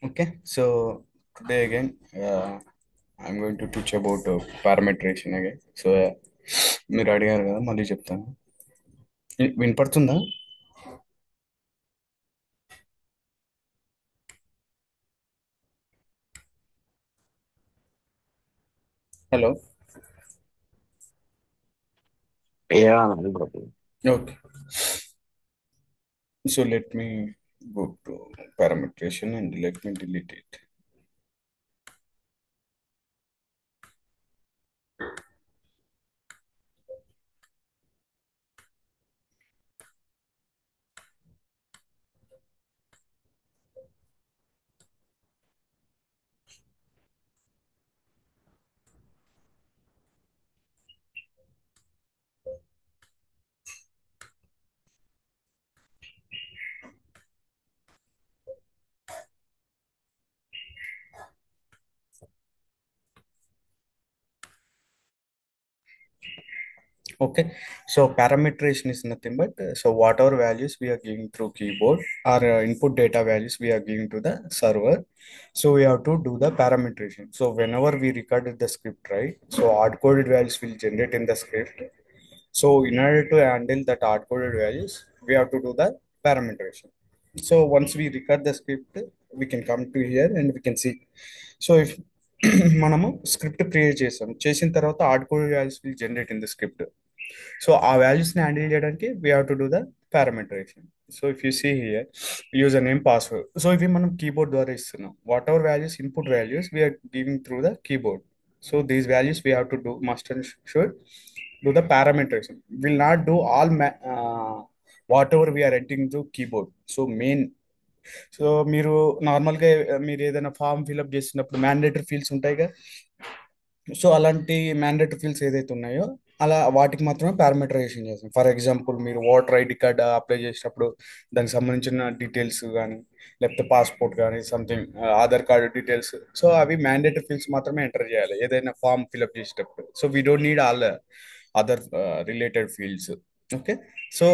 Okay, so today again, I'm going to teach about parametration again. So, మీరు అడిగారు కదా మళ్ళీ చెప్తాను. వినపడుతుందా? Hello. Yeah, no problem. Okay, so let me go to parametration and let me delete it. Okay, so parameterization is nothing but so whatever values we are giving through keyboard or input data values we are giving to the server. So we have to do the parameterization. So whenever we recorded the script, right? So hard coded values will generate in the script. So in order to handle that hard coded values, we have to do the parameterization. So once we record the script, we can come to here and we can see. So if మనము script create చేసిన తర్వాత hard code values will generate in the script. So ఆ వాల్యూస్ని handle చేయడానికి we have to do the parameterization. So if you see here user name password, so ఇవి మనం keyboard ద్వారా ఇస్తున్నాం. Whatever values input values we are giving through the keyboard. So these values we have to do must and should do the parameterization. Will not do all whatever we are entering through keyboard. So main, so మీరు నార్మల్గా మీరు ఏదైనా form fill up చేసినప్పుడు mandatory fields ఉంటాయిగా. So అలాంటి mandatory fields ఏదైతే ఉన్నాయో అలా వాటికి మాత్రమే పారామీటరైజేషన్ చేస్తాం. ఫర్ ఎగ్జాంపుల్ మీరు ఓటర్ ఐడి కార్డ్ అప్లై చేసినప్పుడు దానికి సంబంధించిన డీటెయిల్స్ కానీ, లేకపోతే పాస్పోర్ట్ కానీ something, Aadhaar card details, so అవి మ్యాండేటరీ ఫీల్డ్స్ మాత్రమే ఎంటర్ చేయాలి ఏదైనా ఫామ్ ఫిల్అప్ చేసేటప్పుడు. So we don't need all other related fields. Okay, so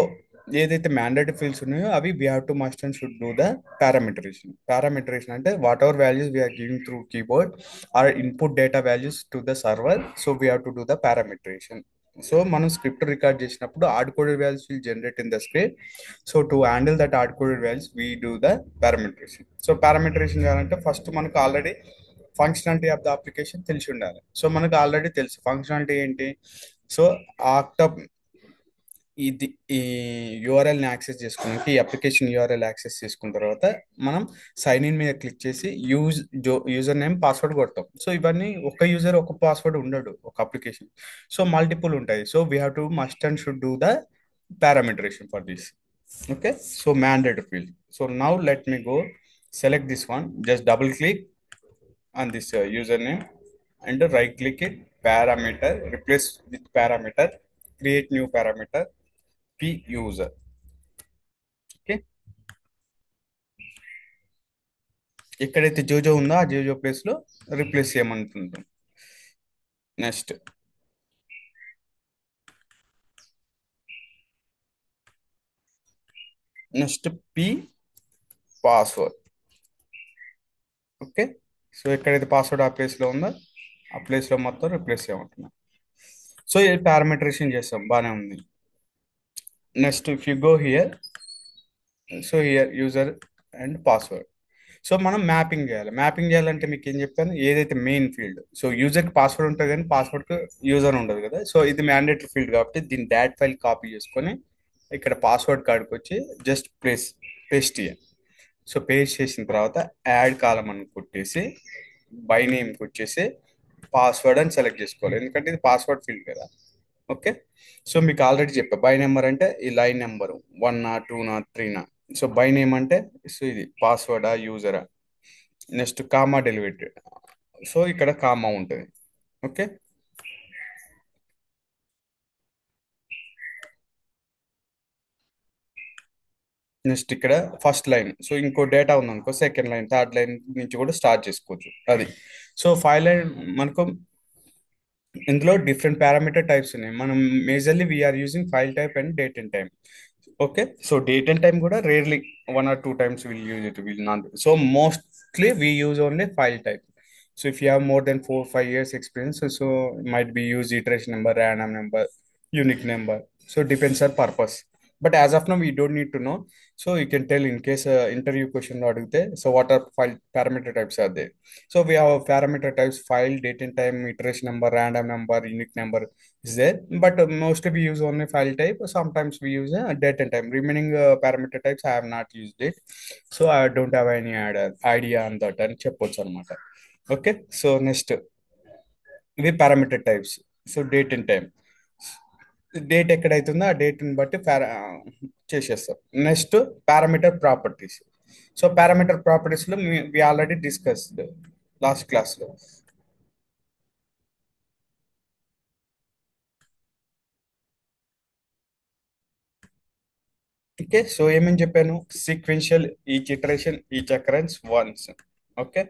ఏదైతే మ్యాండేటరీ ఫీల్డ్స్ ఉన్నాయో అవి we have to must and should do the parameterization. Parameterization అంటే whatever values we are giving through keyboard or input data values to the server, so we have to do the parameterization. So మనం script record చేసినప్పుడు hard coded values will generate in the script. So to handle that hard coded values we do the parameterization. So parameterization చేయాలంటే first మనకు already functionality of the application తెలిసి ఉండాలి. So మనకు already తెలుసు functionality ఏంటి. So ఆక్టప్ ఇది ఈ యూఆర్ఎల్ని access చేసుకున్నాక ఈ అప్లికేషన్ యూఆర్ఎల్ యాక్సెస్ చేసుకున్న తర్వాత మనం సైన్ ఇన్ మీద క్లిక్ చేసి యూజర్ నేమ్ పాస్వర్డ్ కొడతాం. సో ఇవన్నీ ఒక యూజర్ ఒక పాస్వర్డ్ ఉండడు ఒక అప్లికేషన్, సో మల్టిపుల్ ఉంటాయి. So we have to must and should do the parameterization for this. Okay, so mandatory field. So now let me go select this one, just double click on this username and right click it, parameter, replace with parameter, create new parameter, p user. Okay, ఎక్కడైతే జోజో ఉందో ఆ జోజో place లో replace చేయమంటుంటాం. Next next P password. Okay, so ఎక్కడైతే password ఆ place లో ఉందో ఆ ప్లేస్ లో మొత్తం రీప్లేస్ చేయమంటున్నాం. సో ఇది పారామీటరేషన్ చేస్తాం, బాగానే ఉంది. Next if you go here, so here user and password. So మనం మ్యాపింగ్ చేయాలి. మ్యాపింగ్ చేయాలంటే మీకు ఏం చెప్పాను, ఏదైతే మెయిన్ ఫీల్డ్, సో యూజర్కి పాస్వర్డ్ ఉంటుంది కానీ పాస్వర్డ్కి యూజర్ ఉండదు కదా. సో ఇది మ్యాండేటరీ ఫీల్డ్ కాబట్టి దీని డాట్ ఫైల్ కాపీ చేసుకొని ఇక్కడ పాస్వర్డ్ కార్డ్కి వచ్చి జస్ట్ పేస్ట్ చేయాలి. సో పేస్ట్ చేసిన తర్వాత యాడ్ కాలం అని కొట్టేసి బై నేమ్కి వచ్చేసి పాస్వర్డ్ అని సెలెక్ట్ చేసుకోవాలి, ఎందుకంటే ఇది పాస్వర్డ్ ఫీల్డ్ కదా. ఓకే, సో మీకు ఆల్రెడీ చెప్పా బై నెంబర్ అంటే ఈ లైన్ నెంబరు 1 నా 2 నా 3 నా. సో బై నేమ్ అంటే సో ఇది పాస్వర్డా యూజరా. నెక్స్ట్ కామా డెలివేటెడ్, సో ఇక్కడ కామా ఉంటుంది. ఓకే, నెక్స్ట్ ఇక్కడ ఫస్ట్ లైన్, సో ఇంకో డేటా ఉందనుకో సెకండ్ లైన్ థర్డ్ లైన్ నుంచి కూడా స్టార్ట్ చేసుకోవచ్చు అది. సో ఫైవ్ లైన్ మనకు ఇందులో డిఫరెంట్ పారామీటర్ టైప్స్ ఉన్నాయి. మనం majorly we are using file type and date and time. Okay, so date and time కూడా rarely 1 or 2 times we'll use it. Will not. So mostly we use only file type. So if you have more than 4 5 years experience, so might be use iteration number, random number, unique number. So depends on purpose. But as of now, we don't need to know. So you can tell in case interview question అడిగితే, so what are file parameter types are there? So we have parameter types: file, date and time, iteration number, random number, unique number is there, but mostly we use only file type. Sometimes we use date and time. Remaining parameter types I have not used it, so I don't have any idea on that అని చెప్పొచ్చు అనమాట. Okay, so next ఇవి parameter types. So date and time, date ఎక్కడైతుందో ఆ డేట్ని బట్టి చేసేస్తాం. Next parameter properties. So parameter ప్రాపర్టీస్లో వి ఆల్రెడీ డిస్కస్డ్ లాస్ట్ క్లాస్లో. ఓకే, సో ఏమని చెప్పాను? Sequential each iteration each occurrence once. Okay,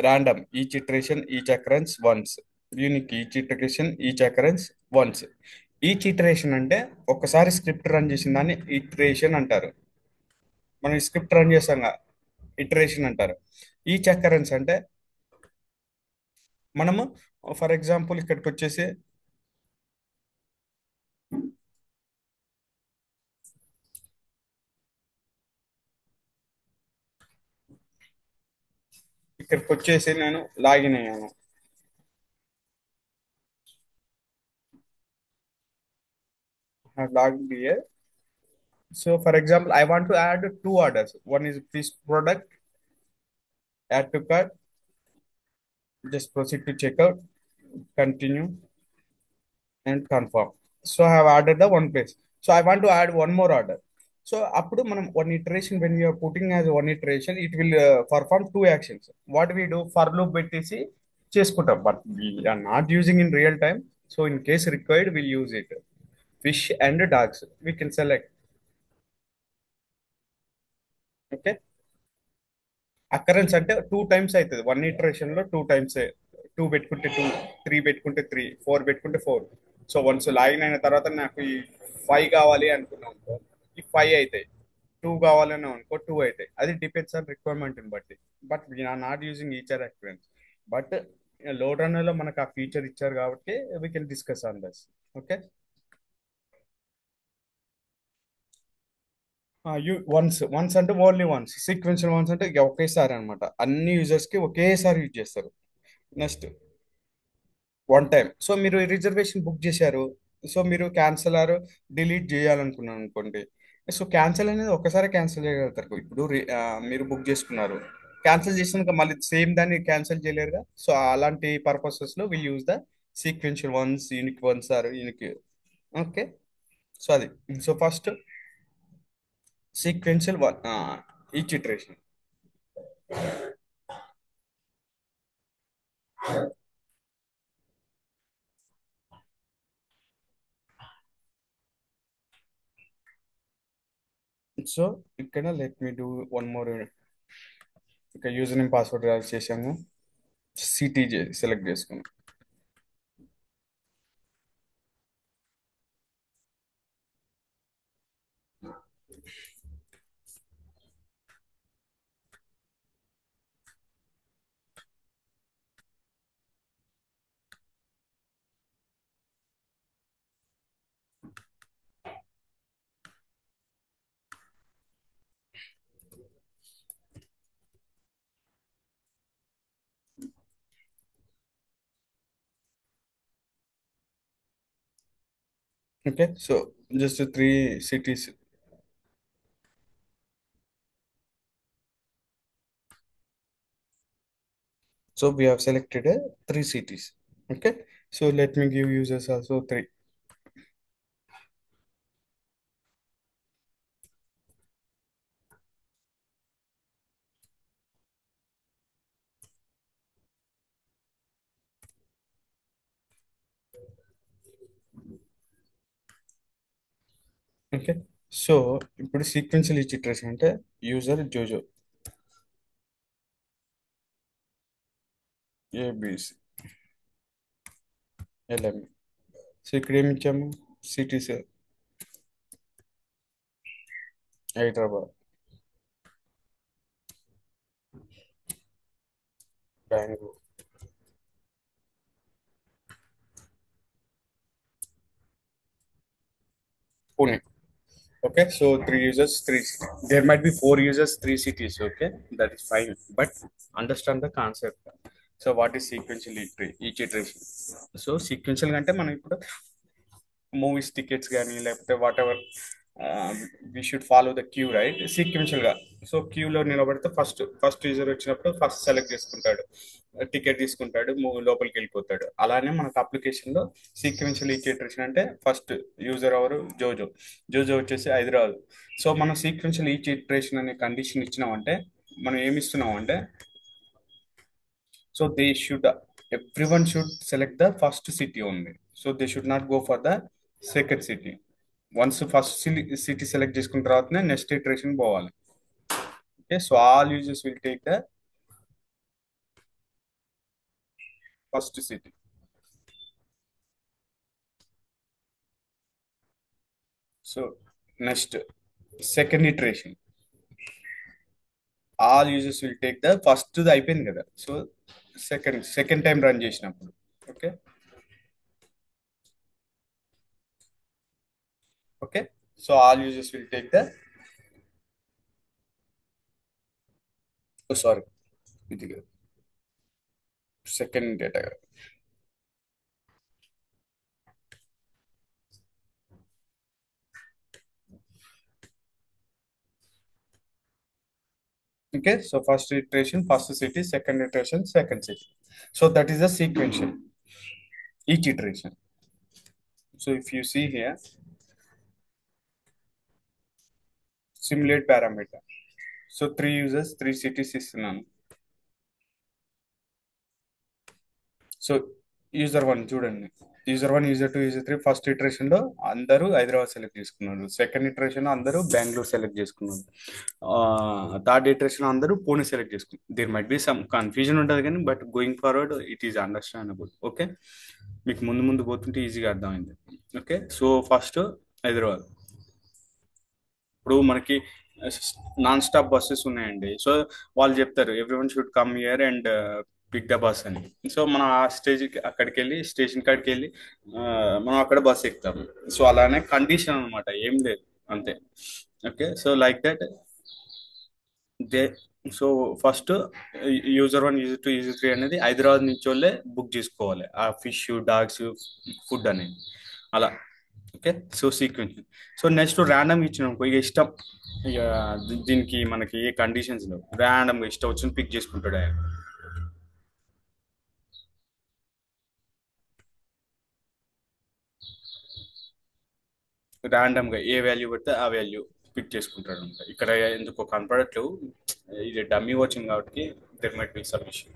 random each iteration each occurrence once. Unique each iteration each occurrence once. Each iteration అంటే ఒకసారి script run చేసిన దాన్ని iteration అంటారు. మనం స్క్రిప్ట్ రన్ చేసాం, ఇటరేషన్ అంటారు. ఈచ్ అకరెన్స్ అంటే మనము ఫర్ ఎగ్జాంపుల్ ఇక్కడికి వచ్చేసి నేను లాగిన్ అయ్యాను. లాగిన్ అయ్యే. So for example, I want to add two orders. One is this product, add to cart, just proceed to checkout, continue, and confirm. So I have added the one page. So I want to add one more order. So అప్పుడు మనం one iteration, when we are putting as one iteration, it will perform two actions. What we do, for loop పెట్టేసి చేసుకుంటాం, but we are not using in real time. So in case required, we'll use it. Fish and dogs, we can select. Okay, occurrence అంటే 2 times అవుతుంది. One iteration లో 2 times. Two పెట్టుకుంటే 2, 3 పెట్టుకుంటే 3, 4 పెట్టుకుంటే 4. So once login అయిన తర్వాత నాకు ఈ 5 కావాలి అనుకున్నాం అనుకో, ఈ 5 అవుతాయి. 2 కావాలని అనుకో, 2 అవుతాయి. అది డిపెండ్స్ ఆన్ రిక్వైర్మెంట్ బట్టి. But we are not using either experience. But load runner లో మనకు ఆ ఫీచర్ ఇచ్చారు కాబట్టి we can discuss on this. Okay, once once అంటే ఓన్లీ వన్స్. సీక్వెన్షియల్ వన్స్ అంటే ఇక ఒకేసారి అనమాట, అన్ని యూజర్స్ కి ఒకేసారి యూజ్ చేస్తారు. Next one time. సో మీరు రిజర్వేషన్ బుక్ చేశారు, సో మీరు క్యాన్సిల్ ఆర్ డిలీట్ చేయాలనుకున్నాను అనుకోండి. సో క్యాన్సిల్ అనేది ఒకసారి క్యాన్సిల్ చేయగలుగుతారు. ఇప్పుడు మీరు బుక్ చేసుకున్నారు, క్యాన్సిల్ చేసినాక మళ్ళీ సేమ్ దాన్ని క్యాన్సిల్ చేయలేరుగా. సో అలాంటి పర్పసెస్ లో will use the sequential ones, unique ones or unique. Okay, so అది. So first sequential one, each iteration. So ఇక్కడ let me do one more. ఇక యూజర్ నేమ్ పాస్వర్డ్ చేసాము, సిటీజే సెలెక్ట్ చేసుకున్నాం. Okay, so just the 3 cities. So we have selected 3 cities. Okay, so let me give users also three. Okay, so ఇప్పుడు sequential iteration అంటే user జోజో ABC LM. So ఇక్కడ ఏమి ఇచ్చాము? Cities. Hyderabad, Bangalore, Pune. Okay, so three users, three. There might be four users, three cities. Okay, that is fine. But understand the concept. So what is sequential each iteration? So sequential అంటే మనం ఇప్పుడు movies tickets కానీ లేకపోతే whatever we should follow the queue right సీక్వెన్షియల్ గా. So క్యూలో నిలబడితే first user వచ్చినప్పుడు ఫస్ట్ సెలెక్ట్ చేసుకుంటాడు, టికెట్ తీసుకుంటాడు, లోపలికి వెళ్ళిపోతాడు. అలానే మనకు అప్లికేషన్ లో సీక్వెన్షియల్ ఈక్వేషన్ అంటే ఫస్ట్ యూజర్ ఎవరు, జోజో. జోజో వచ్చేసి హైదరాబాద్. సో మనం సీక్వెన్షియల్ ఈక్వేషన్ అనే కండిషన్ ఇచ్చినామంటే మనం ఏమి ఇస్తున్నాం అంటే, so they should, everyone should select the first city only. So they should not go for the second city. Once first city select చేసుకున్న తర్వాతనే నెక్స్ట్ ఇటరేషన్ పోవాలి. Okay, so all users will take the first city. So next second iteration, all users will take the first అయిపోయింది కదా. So second time run చేసినప్పుడు. Okay, okay. So all users will take the, sorry, ఇది second data. Okay, so first iteration, first city, second iteration, second city. So that is a sequential, each iteration. So if you see here, simulate parameter. So three users, three cities is none. So user one చూడండి, user one, user two, user three first iteration లో అందరూ Hyderabad select చేసుకున్నారు. Second iteration అందరూ Bengaluru select చేసుకున్నారు. Third iteration అందరూ Pune select చేసుకున్నారు. There might be some confusion ఉంటుంది కానీ but going forward it is understandable. Okay, మీకు ముందు ముందు పోతుంటే ఈజీగా అర్థమైంది. Okay, so first Hyderabad. ఇప్పుడు మనకి నాన్ స్టాప్ బస్సెస్ ఉన్నాయండి. సో వాళ్ళు చెప్తారు everyone should come here and pick the bus అని. సో మనం ఆ స్టేజ్కి అక్కడికి వెళ్ళి స్టేషన్ కాడికి వెళ్ళి మనం అక్కడ బస్ ఎక్కుతాము. సో అలానే కండిషన్ అనమాట, ఏం లేదు, అంతే. Okay, so like that they. So first user one, user two, user three అనేది హైదరాబాద్ నుంచి వాళ్ళే బుక్ చేసుకోవాలి ఆ ఫిష్, డాగ్స్, ఫుడ్ అనేది, అలా. Okay, so sequence. So next random ఇచ్చినాం ఇక ఇష్టం, ఇక దీనికి మనకి ఏ కండిషన్స్ లేవు, ర్యాండమ్గా ఇష్టం వచ్చిన పిక్ చేసుకుంటాడు ఆయన. ర్యాండమ్గా ఏ వాల్యూ పెడితే ఆ వాల్యూ పిక్ చేసుకుంటాడు అనమాట. ఇక్కడ ఎందుకో కనపడట్లేవు, ఇది డమ్మీ వచ్చింది కాబట్టి there might be some issue.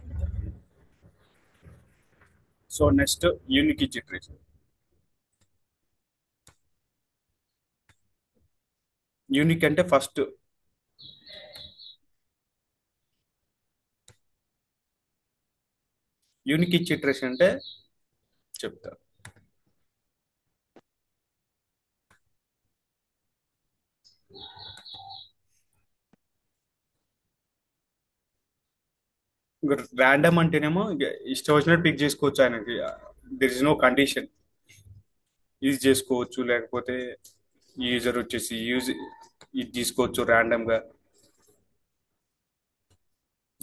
So next unique iteration. Unique అంటే ఫస్ట్ యూనిక్ ఇచ్చిట్రేషన్ అంటే చెప్తా. ర్యాండమ్ అంటేనేమో ఇష్టం వచ్చినట్టు పిక్ చేసుకోవచ్చు ఆయనకి, there is no condition. Use చేసుకోవచ్చు, లేకపోతే యూజర్ వచ్చేసి ఇది తీసుకోవచ్చు ర్యాండమ్ గా.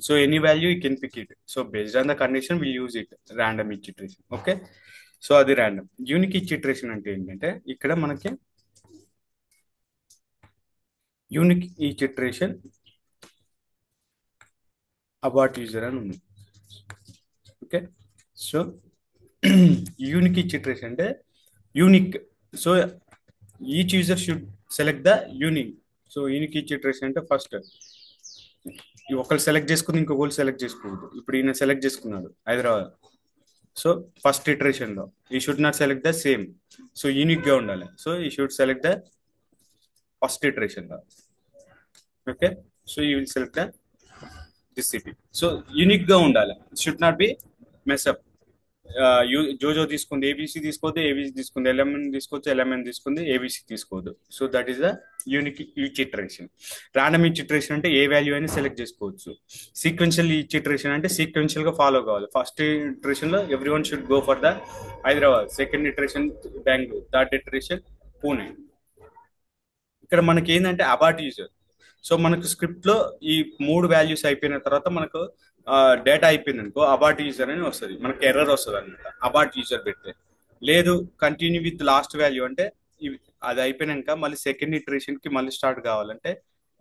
So any value you can pick it. So based on the condition will use it, random each iteration. Okay, so అది ర్యాండమ్. యూనిక్ ఈచ్ ఇటరేషన్ అంటే ఏంటంటే ఇక్కడ మనకి unique each iteration about user అని ఉంది. Okay, so unique each iteration అంటే unique. So each user should select the unique. So unique each iteration అంటే first ఒకరు సెలెక్ట్ చేసుకుని ఇంకొకరు సెలెక్ట్ చేసుకోకూడదు. ఇప్పుడు ఈయన సెలెక్ట్ చేసుకున్నాడు హైదరాబాద్. సో ఫస్ట్ ఇటరేషన్ లో ఈ should not select the same. So unique గా ఉండాలి. సో ఈ should select the first iteration లో. Okay, so you will select the this city. So unique గా ఉండాలి, షుడ్ నాట్ బి మెస్అప్. జోజో తీసుకుంది ఏబిసి తీసుకోవద్దు, ఏబిసి తీసుకుంది ఎల్ఎంఎన్ తీసుకోవచ్చు, ఎల్ఎంఎన్ తీసుకుంది ఏబిసి తీసుకోవద్దు. So that is the unique each iteration. Random each iteration అంటే ఏ వాల్యూ అయినా సెలెక్ట్ చేసుకోవచ్చు. సీక్వెన్షియల్ ఈచ్ ఇటరేషన్ అంటే సీక్వెన్షియల్ గా ఫాలో కావాలి. ఫస్ట్ ఇటరేషన్ లో every one should go for the Hyderabad, second iteration Bengaluru, third iteration Pune. ఇక్కడ మనకి ఏంటంటే అబార్ట్ యూజర్. సో మనకు స్క్రిప్ట్ లో ఈ మూడు వాల్యూస్ అయిపోయిన తర్వాత మనకు డేటా అయిపోయింది అనుకో అబార్ట్ యూజర్ అని వస్తుంది, మనకి ఎర్రర్ వస్తుంది అనమాట అబార్ట్ యూజర్ పెడితే. లేదు కంటిన్యూ విత్ లాస్ట్ వాల్యూ అంటే అది అయిపోయినాక మళ్ళీ సెకండ్ ఇటరేషన్ కి మళ్ళీ స్టార్ట్ కావాలంటే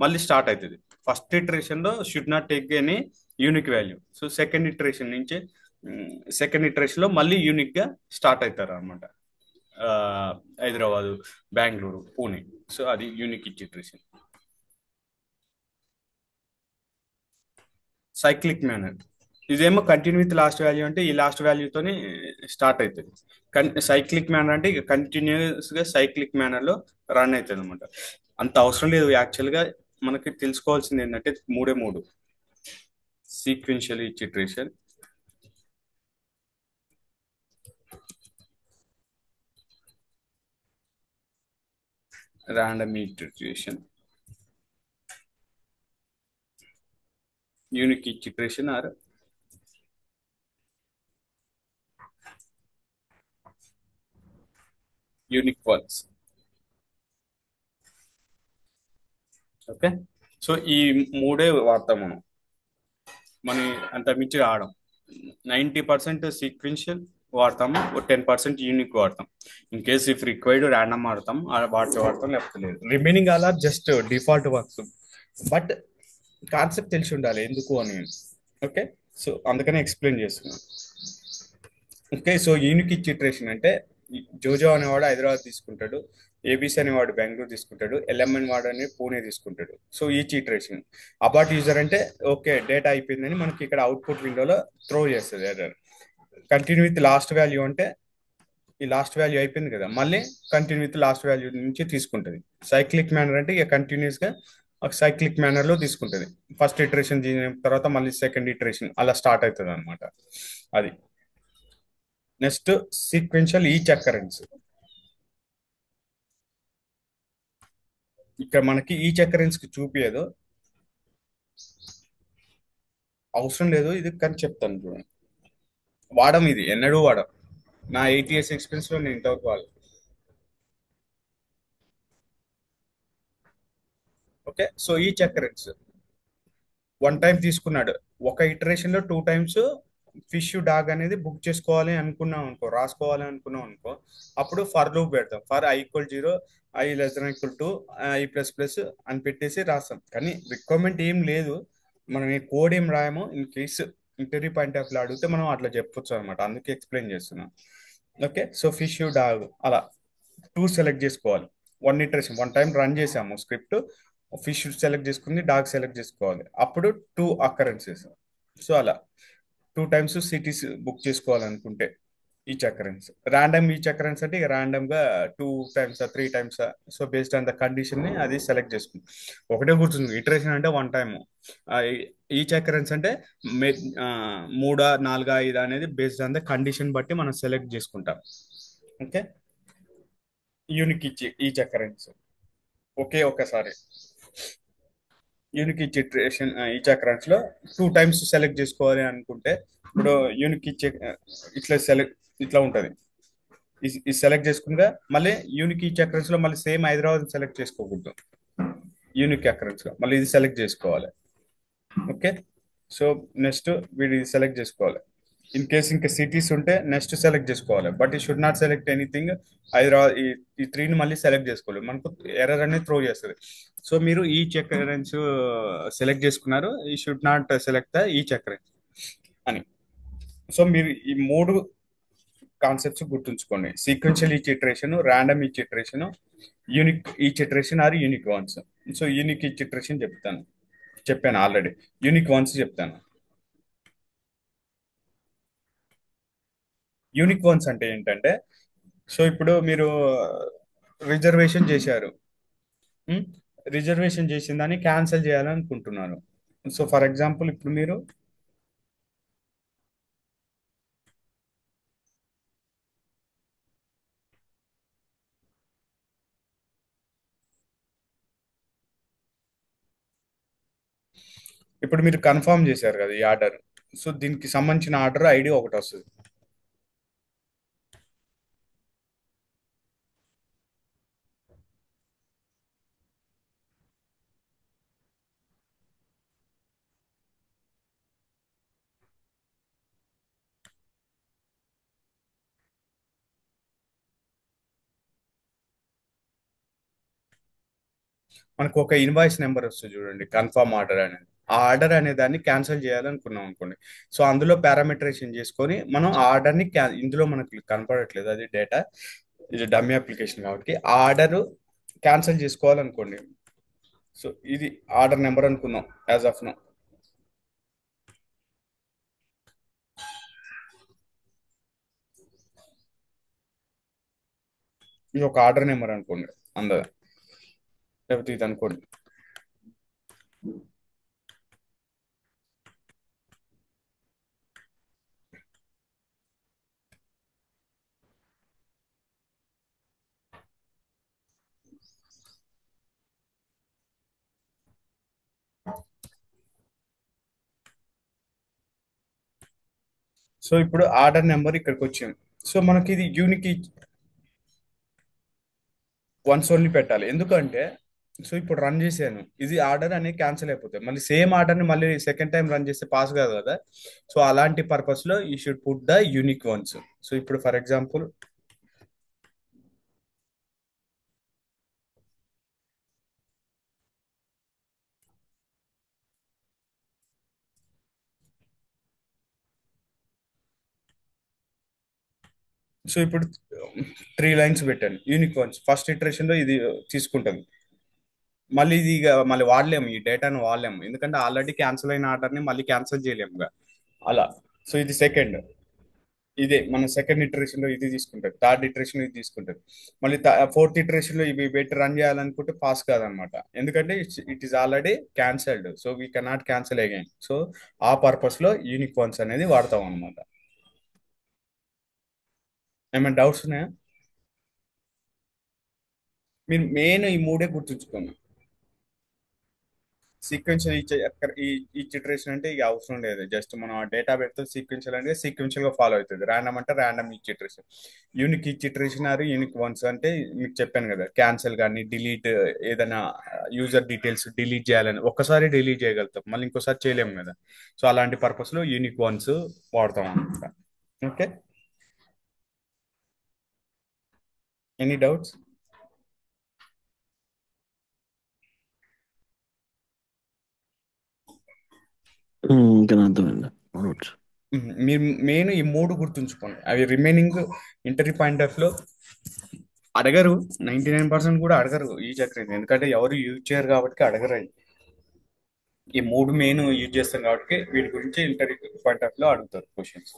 మళ్ళీ స్టార్ట్ అవుతుంది. ఫస్ట్ ఇటరేషన్ లో should not take any unique value. So second iteration నుంచి సెకండ్ ఇటరేషన్ లో మళ్ళీ యూనిక్ గా స్టార్ట్ అవుతారు అనమాట, హైదరాబాదు, బెంగళూరు, పూణే. సో అది యూనిక్ ఇటరేషన్. సైక్లిక్ మేనర్ ఇదేమో కంటిన్యూ విత్ లాస్ట్ వాల్యూ అంటే ఈ లాస్ట్ వాల్యూతోనే స్టార్ట్ అవుతుంది. సైక్లిక్ మేనర్ అంటే ఇక కంటిన్యూస్ గా సైక్లిక్ మేనర్ లో రన్ అవుతుంది అనమాట. అంత అవసరం లేదు యాక్చువల్ గా. మనకి తెలుసుకోవాల్సింది ఏంటంటే మూడే మూడు: sequential iteration, random iteration, unique iteration or unique once. Okay, so ఈ మూడే వాడతాం మనం. మనం అంత మించి ఆడం. 90% సీక్వెన్షియల్ వాడతాము, 10% యూనిక్ వాడతాం. In case if required random వాడతాం, వాడతాం లేకపోతే లేదు. రిమైనింగ్ అలా just default works. But concept తెలిసి ఉండాలి ఎందుకు అని. ఓకే, సో అందుకనే ఎక్స్ప్లెయిన్ చేస్తున్నాను. ఓకే, సో యూనిక్ ఇటరేషన్ అంటే జోజో అనేవాడు హైదరాబాద్ తీసుకుంటాడు, ఏబిసి అనేవాడు బెంగళూరు తీసుకుంటాడు, ఎల్ఎంఎన్ వాడు అని పూణే తీసుకుంటాడు. So each iteration. Abort user అంటే ఓకే డేటా అయిపోయిందని మనకి ఇక్కడ అవుట్పుట్ విండోలో త్రో చేస్తుంది error. Continue with last value అంటే ఈ లాస్ట్ వాల్యూ అయిపోయింది కదా, మళ్ళీ కంటిన్యూ విత్ లాస్ట్ వాల్యూ నుంచి తీసుకుంటుంది. సైక్లిక్ మేనర్ అంటే ఇక కంటిన్యూస్ గా ఒక సైక్లిక్ మేనర్ లో తీసుకుంటుంది. ఫస్ట్ ఇటరేషన్ తర్వాత మళ్ళీ సెకండ్ ఇటరేషన్ అలా స్టార్ట్ అవుతుంది అనమాట. అది నెక్స్ట్ సీక్వెన్షియల్ ఈచ్ అకరెన్స్. ఇక్కడ మనకి ఈచ్ అకరెన్స్ కి చూపించదు, అవసరం లేదు ఇది, కానీ చెప్తాను చూడండి. వాడడం ఇది ఎన్నడూ వాడడం. నా 8 years ఎక్స్పీరియన్స్ లో నేను ఇంతవరకు వాడలేదు. Okay, so each occurrence one time తీసుకున్నాడు, ఒక ఇటరేషన్ లో 2 times ఫిష్ డాగ్ అనేది బుక్ చేసుకోవాలి అనుకున్నాం అనుకో, రాసుకోవాలి అనుకున్నాం అనుకో, అప్పుడు ఫర్ లూప్ పెడతాం. ఫర్ i=0, i<= 2, i++ అని పెట్టేసి రాస్తాం. కానీ రిక్వైర్మెంట్ ఏం లేదు, మనం ఈ కోడ్ ఏం రాయము. In case interview point of view అడిగితే మనం అట్లా చెప్పొచ్చు అనమాట, అందుకే ఎక్స్ప్లెయిన్ చేస్తున్నాం. ఓకే, సో ఫిష్ డాగ్ అలా టూ సెలెక్ట్ చేసుకోవాలి. One iteration one time run చేసాము స్క్రిప్ట్, ఫిష్ సెలెక్ట్ చేసుకుంది, డాగ్ సెలెక్ట్ చేసుకోవాలి, అప్పుడు 2 occurrences. సో అలా 2 times సిటీస్ బుక్ చేసుకోవాలనుకుంటే each occurrence. Random each occurrence అంటే ఇక ర్యాండమ్ గా 2 times 3 times. So based on the condition ని అది సెలెక్ట్ చేసుకుంది. ఒకటే గుర్తుంది, ఇటరేషన్ అంటే వన్ టైం. ఈచ్ అకరెన్స్ అంటే మూడా నాలుగా ఐదా అనేది బేస్డ్ ఆన్ ద కండిషన్ బట్టి మనం సెలెక్ట్ చేసుకుంటాం. ఓకే, యూనిక్ ఈచ్ అకరెన్స్ ఒకే ఒకసారి. Unique each iteration each occurrence లో 2 times సెలెక్ట్ చేసుకోవాలి అనుకుంటే ఇప్పుడు యూనిక్ ఈచ్ ఇట్లా సెలెక్ట్ ఇట్లా ఉంటది. ఇది సెలెక్ట్ చేసుకుంటే మళ్ళీ యూనిక్ ఈచ్ అకరెన్స్ లో మళ్ళీ సేమ్ హైదరాబాద్ సెలెక్ట్ చేసుకోకూడదు. యూనిక్ అకరెన్స్ లో మళ్ళీ ఇది సెలెక్ట్ చేసుకోవాలి. ఓకే, సో నెక్స్ట్ వీడి సెలెక్ట్ చేసుకోవాలి. ఇన్ కేస్ ఇంకా సిటీస్ ఉంటే నెక్స్ట్ సెలెక్ట్ చేసుకోవాలి. బట్ ఈ should not select anything. Hyderabad ఈ త్రీని మళ్ళీ సెలెక్ట్ చేసుకోవాలి, మనకు ఎర్రర్ అనేది త్రో చేస్తుంది. సో మీరు ఈ అకరెన్స్ సెలెక్ట్ చేసుకున్నారు, we should not select the each occurrence అని. సో మీరు ఈ మూడు కాన్సెప్ట్స్ గుర్తుంచుకోండి: sequential each iteration, random each iteration, unique each iteration or unique once. So unique each iteration చెప్పాను ఆల్రెడీ, యూనిక్ వన్స్ చెప్తాను. యూనిక్ వన్స్ అంటే ఏంటంటే, సో ఇప్పుడు మీరు రిజర్వేషన్ చేశారు, రిజర్వేషన్ చేసిన దాన్ని క్యాన్సిల్ చేయాలనుకుంటున్నారు. సో ఫర్ ఎగ్జాంపుల్ ఇప్పుడు మీరు ఇప్పుడు మీరు కన్ఫర్మ్ చేశారు కదా ఈ ఆర్డర్. సో దీనికి సంబంధించిన ఆర్డర్ ఐడి ఒకటి వస్తుంది. మనకు ఒక ఇన్వాయిస్ నెంబర్ వస్తుంది చూడండి, కన్ఫర్మ్ ఆర్డర్ అనేది. ఆ ఆర్డర్ అనే దాన్ని క్యాన్సిల్ చేయాలనుకున్నాం అనుకోండి. సో అందులో పారామీటరైజేషన్ చేసుకొని మనం ఆ ఆర్డర్ని ఇందులో మనకు కనపడట్లేదు, అది డేటా, ఇది డమ్మీ అప్లికేషన్ కాబట్టి ఆ ఆర్డర్ క్యాన్సిల్ చేసుకోవాలనుకోండి. సో ఇది ఆర్డర్ నెంబర్ అనుకుందాం యాజ్ ఆఫ్ నో. ఇది ఒక ఆర్డర్ నెంబర్ అనుకోండి అందరు, లేకపోతే ఇది అనుకోండి. సో ఇప్పుడు ఆర్డర్ నెంబర్ ఇక్కడికి వచ్చింది. సో మనకి ఇది యూనిక్ వన్స్ ఓన్లీ పెట్టాలి, ఎందుకంటే సో ఇప్పుడు రన్ చేశాను, ఇది ఆర్డర్ అనేది క్యాన్సిల్ అయిపోతుంది, మళ్ళీ సేమ్ ఆర్డర్ని మళ్ళీ సెకండ్ టైం రన్ చేస్తే పాస్ కాదు కదా. సో అలాంటి పర్పస్ లో you should put the unique once. So ఇప్పుడు ఫర్ ఎగ్జాంపుల్, సో ఇప్పుడు 3 లైన్స్ పెట్టాను యూనిక్ వన్స్, ఫస్ట్ ఇటరేషన్ లో ఇది తీసుకుంటుంది. మళ్ళీ ఇది ఇక మళ్ళీ వాడలేము, ఈ డేటాను వాడలేము, ఎందుకంటే ఆల్రెడీ క్యాన్సిల్ అయిన ఆర్డర్ని మళ్ళీ క్యాన్సిల్ చేయలేము ఇక. అలా. సో ఇది సెకండ్, ఇదే మన సెకండ్ ఇటరేషన్ లో ఇది తీసుకుంటుంది, థర్డ్ ఇటరేషన్ లో ఇది తీసుకుంటుంది. మళ్ళీ ఫోర్త్ ఇటరేషన్ లో ఇవి పెట్టి రన్ చేయాలనుకుంటే పాస్ కాదనమాట, ఎందుకంటే it is already cancelled, so we cannot cancel again. So ఆ పర్పస్ లో యూనిక్ వన్స్ అనేది వాడతాం అనమాట. ఏమైనా డౌట్స్ ఉన్నాయా? మీరు మెయిన్ ఈ మూడే గుర్తుంచుకోండి. సీక్వెన్షియల్ ఈచ్ ఇటరేషన్ అంటే ఇక అవసరం లేదు, జస్ట్ మనం ఆ డేటా పెడితే సీక్వెన్షియల్ అంటే సీక్వెన్షియల్ గా ఫాలో అవుతుంది, ర్యాండమ్ అంటే random each iteration. Unique each iteration or unique once అంటే మీకు చెప్పాను కదా, క్యాన్సిల్ కానీ డిలీట్, ఏదైనా యూజర్ డీటెయిల్స్ డిలీట్ చేయాలని ఒక్కసారి డిలీట్ చేయగలుగుతాం, మళ్ళీ ఇంకోసారి చేయలేము కదా. సో అలాంటి పర్పస్ లో యూనిక్ వన్స్ వాడతాం అనమాట. ఓకే. Any doubts? ఇంకా అర్థమైంది. Alright. మీరు మెయిన్ ఈ మూడు గుర్తుంచుకోండి, అవి రిమైనింగ్ ఇంటర్వ్యూ పాయింట్ ఆఫ్ లో అడగరు. 99% కూడా అడగరు ఈ చక్రం, ఎందుకంటే ఎవరు యూజ్ చేయరు కాబట్టి అడగరు అవి. ఈ మూడు మెయిన్ యూజ్ చేస్తాం కాబట్టి వీటి గురించి ఇంటర్వ్యూ పాయింట్ ఆఫ్ లో అడుగుతారు క్వశ్చన్స్.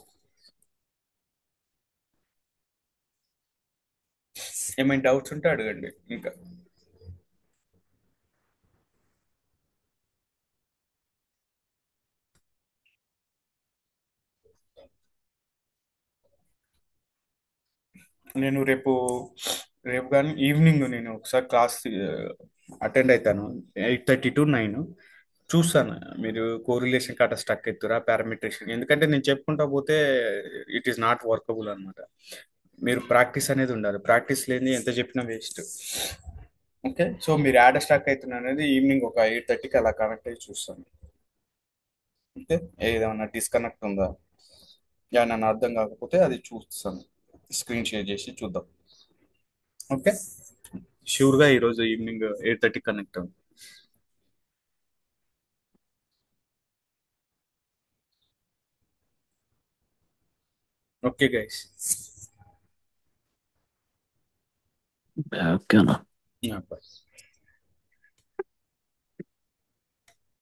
ఏమైనా డౌట్స్ ఉంటే అడగండి ఇంకా. నేను రేపు, రేపు కానీ ఈవినింగ్ నేను ఒకసారి క్లాస్ అటెండ్ అవుతాను, 8:30 to 9. చూస్తాను మీరు కోరిలేషన్ కట్ట స్టక్ ఎత్తురా పారామీటరేషన్, ఎందుకంటే నేను చెప్పుకుంటా పోతే ఇట్ ఈస్ నాట్ వర్కబుల్ అనమాట. మీరు ప్రాక్టీస్ అనేది ఉండాలి, ప్రాక్టీస్ లేని ఎంత చెప్పినా వేస్ట్. ఓకే. సో మీరు యాడ్ స్టాక్ అవుతున్నా అనేది ఈవినింగ్ ఒక 8:30కి అలా కనెక్ట్ అయ్యి చూస్తాను. ఓకే. ఏదైనా డిస్కనెక్ట్ ఉందా, ఏమైనా అర్థం కాకపోతే అది చూస్తాను, స్క్రీన్ షేర్ చేసి చూద్దాం. ఓకే. షూర్గా ఈరోజు ఈవినింగ్ 8:30 కనెక్ట్ అవ్వండి. Okay guys. ఓకేనా? బాయ్.